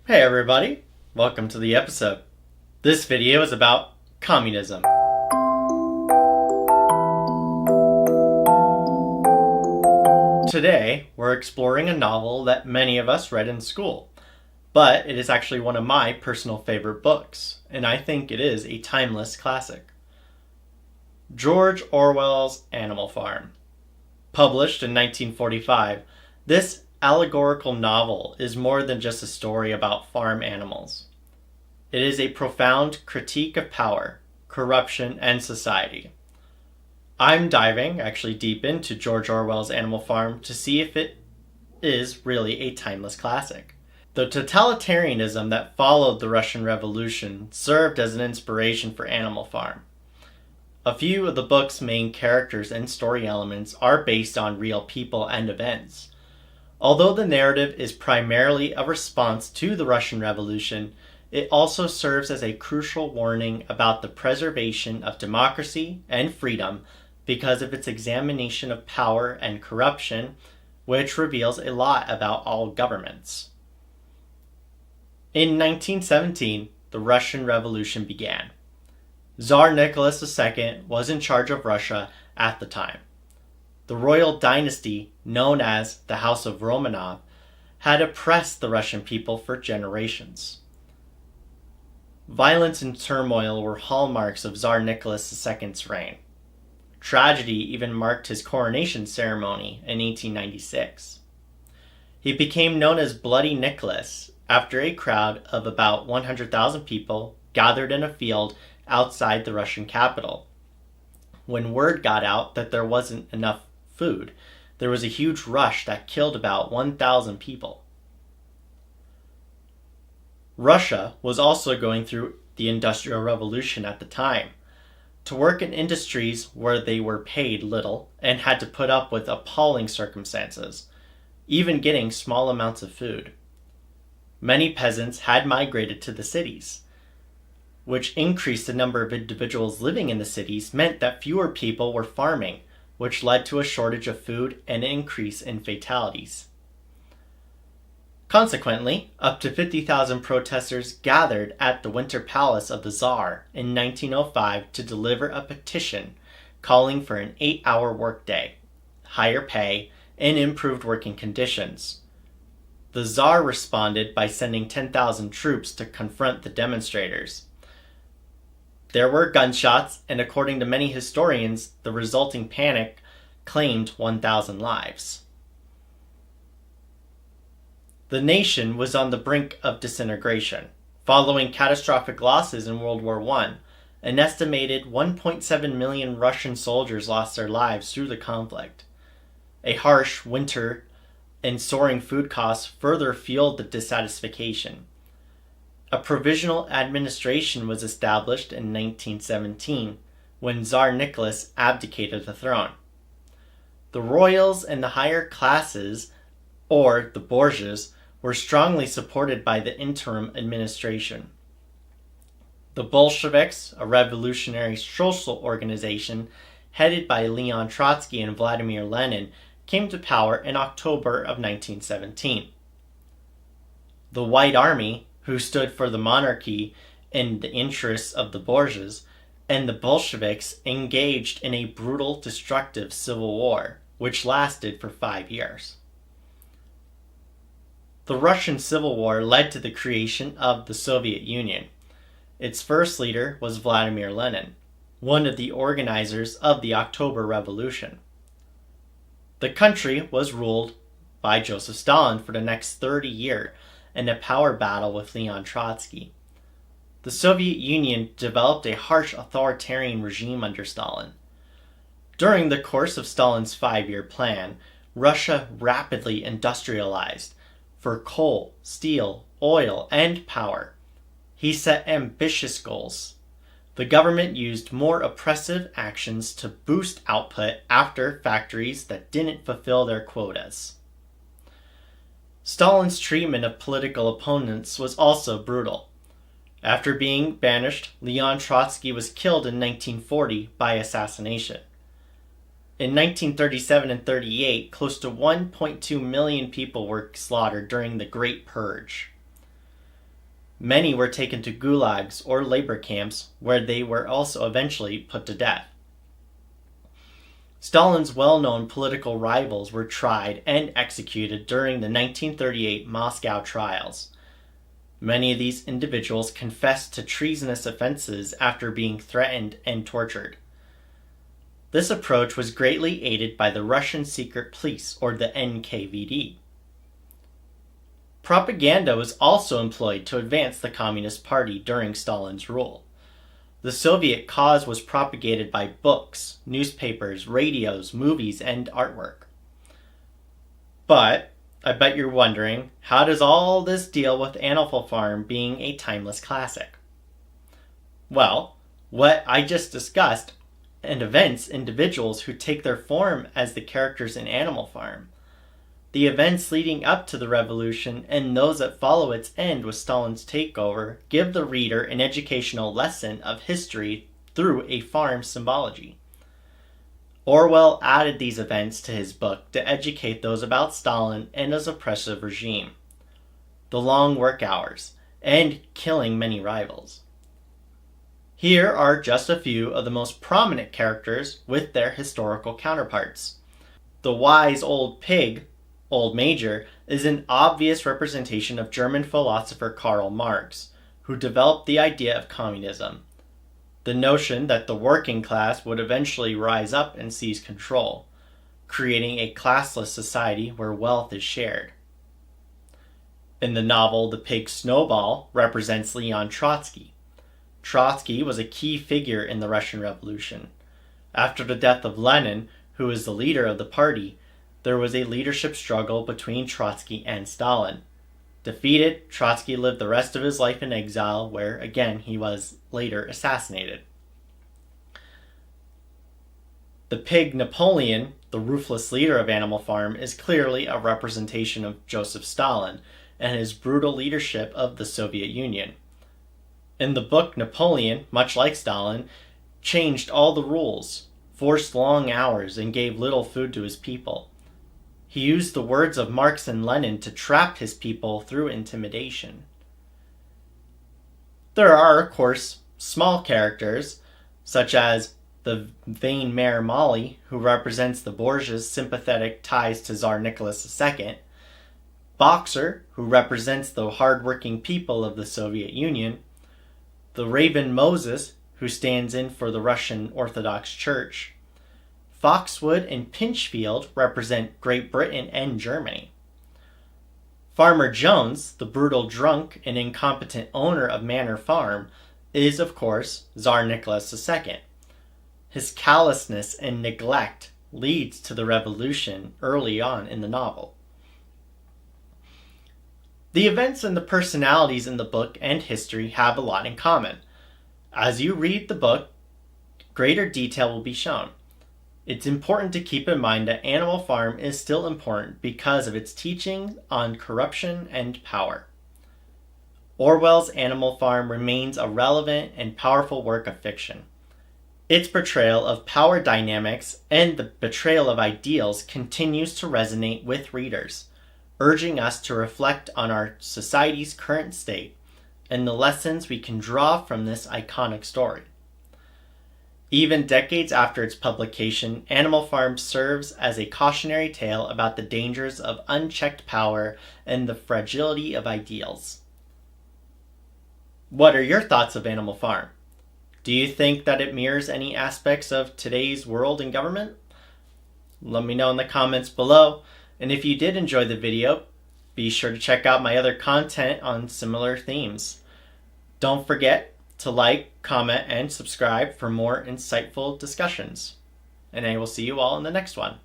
Hey everybody, welcome to the episode. This video is about communism. Today, we're exploring a novel that many of us read in school, but it is actually one of my personal favorite books, and I think it is a timeless classic. George Orwell's Animal Farm. Published in 1945, this allegorical novel is more than just a story about farm animals. It is a profound critique of power, corruption, and society. I'm diving actually deep into George Orwell's Animal Farm to see if it is really a timeless classic. The totalitarianism that followed the Russian Revolution served as an inspiration for Animal Farm. A few of the book's main characters and story elements are based on real people and events. Although the narrative is primarily a response to the Russian Revolution, it also serves as a crucial warning about the preservation of democracy and freedom because of its examination of power and corruption, which reveals a lot about all governments. In 1917, the Russian Revolution began. Tsar Nicholas II was in charge of Russia at the time. The royal dynasty, known as the House of Romanov, had oppressed the Russian people for generations. Violence and turmoil were hallmarks of Tsar Nicholas II's reign. Tragedy even marked his coronation ceremony in 1896. He became known as Bloody Nicholas after a crowd of about 100,000 people gathered in a field outside the Russian capital. When word got out that there wasn't enough food, there was a huge rush that killed about 1,000 people. Russia was also going through the Industrial Revolution at the time. To work in industries where they were paid little and had to put up with appalling circumstances, even getting small amounts of food. Many peasants had migrated to the cities, which increased the number of individuals living in the cities meant that fewer people were farming, which led to a shortage of food and an increase in fatalities. Consequently, up to 50,000 protesters gathered at the Winter Palace of the Tsar in 1905 to deliver a petition calling for an 8-hour workday, higher pay, and improved working conditions. The Tsar responded by sending 10,000 troops to confront the demonstrators. There were gunshots, and according to many historians, the resulting panic claimed 1,000 lives. The nation was on the brink of disintegration. Following catastrophic losses in World War I, an estimated 1.7 million Russian soldiers lost their lives through the conflict. A harsh winter and soaring food costs further fueled the dissatisfaction. A provisional administration was established in 1917 when Tsar Nicholas abdicated the throne. The royals and the higher classes, or the bourgeois, were strongly supported by the interim administration. The Bolsheviks, a revolutionary social organization headed by Leon Trotsky and Vladimir Lenin, came to power in October of 1917. The White Army, who stood for the monarchy in the interests of the bourgeois, and the Bolsheviks engaged in a brutal, destructive civil war, which lasted for 5 years. The Russian Civil War led to the creation of the Soviet Union. Its first leader was Vladimir Lenin, one of the organizers of the October Revolution. The country was ruled by Joseph Stalin for the next 30 years, in a power battle with Leon Trotsky. The Soviet Union developed a harsh authoritarian regime under Stalin. During the course of Stalin's 5-year plan, Russia rapidly industrialized for coal, steel, oil, and power. He set ambitious goals. The government used more oppressive actions to boost output after factories that didn't fulfill their quotas. Stalin's treatment of political opponents was also brutal. After being banished, Leon Trotsky was killed in 1940 by assassination. In 1937 and 38, close to 1.2 million people were slaughtered during the Great Purge. Many were taken to gulags or labor camps where they were also eventually put to death. Stalin's well-known political rivals were tried and executed during the 1938 Moscow trials. Many of these individuals confessed to treasonous offenses after being threatened and tortured. This approach was greatly aided by the Russian secret police, or the NKVD. Propaganda was also employed to advance the Communist Party during Stalin's rule. The Soviet cause was propagated by books, newspapers, radios, movies, and artwork. But I bet you're wondering, how does all this deal with Animal Farm being a timeless classic? Well, what I just discussed and events individuals who take their form as the characters in Animal Farm. The events leading up to the revolution and those that follow its end with Stalin's takeover give the reader an educational lesson of history through a farm symbology. Orwell added these events to his book to educate those about Stalin and his oppressive regime, the long work hours, and killing many rivals. Here are just a few of the most prominent characters with their historical counterparts. The wise old pig, Old Major, is an obvious representation of German philosopher Karl Marx, who developed the idea of communism, the notion that the working class would eventually rise up and seize control, creating a classless society where wealth is shared. In the novel The Pig Snowball represents Leon Trotsky. Trotsky was a key figure in the Russian Revolution. After the death of Lenin, who was the leader of the party, there was a leadership struggle between Trotsky and Stalin. Defeated, Trotsky lived the rest of his life in exile, where, again, he was later assassinated. The pig Napoleon, the ruthless leader of Animal Farm, is clearly a representation of Joseph Stalin and his brutal leadership of the Soviet Union. In the book, Napoleon, much like Stalin, changed all the rules, forced long hours, and gave little food to his people. He used the words of Marx and Lenin to trap his people through intimidation. There are, of course, small characters, such as the vain mare Molly, who represents the Borgias' sympathetic ties to Tsar Nicholas II, Boxer, who represents the hard-working people of the Soviet Union, the Raven Moses, who stands in for the Russian Orthodox Church. Foxwood and Pinchfield represent Great Britain and Germany. Farmer Jones, the brutal drunk and incompetent owner of Manor Farm, is, of course, Tsar Nicholas II. His callousness and neglect leads to the revolution early on in the novel. The events and the personalities in the book and history have a lot in common. As you read the book, greater detail will be shown. It's important to keep in mind that Animal Farm is still important because of its teaching on corruption and power. Orwell's Animal Farm remains a relevant and powerful work of fiction. Its portrayal of power dynamics and the betrayal of ideals continues to resonate with readers, urging us to reflect on our society's current state and the lessons we can draw from this iconic story. Even decades after its publication, Animal Farm serves as a cautionary tale about the dangers of unchecked power and the fragility of ideals. What are your thoughts of Animal Farm? Do you think that it mirrors any aspects of today's world and government? Let me know in the comments below. And if you did enjoy the video, be sure to check out my other content on similar themes. Don't forget to like, comment, and subscribe for more insightful discussions. And I will see you all in the next one.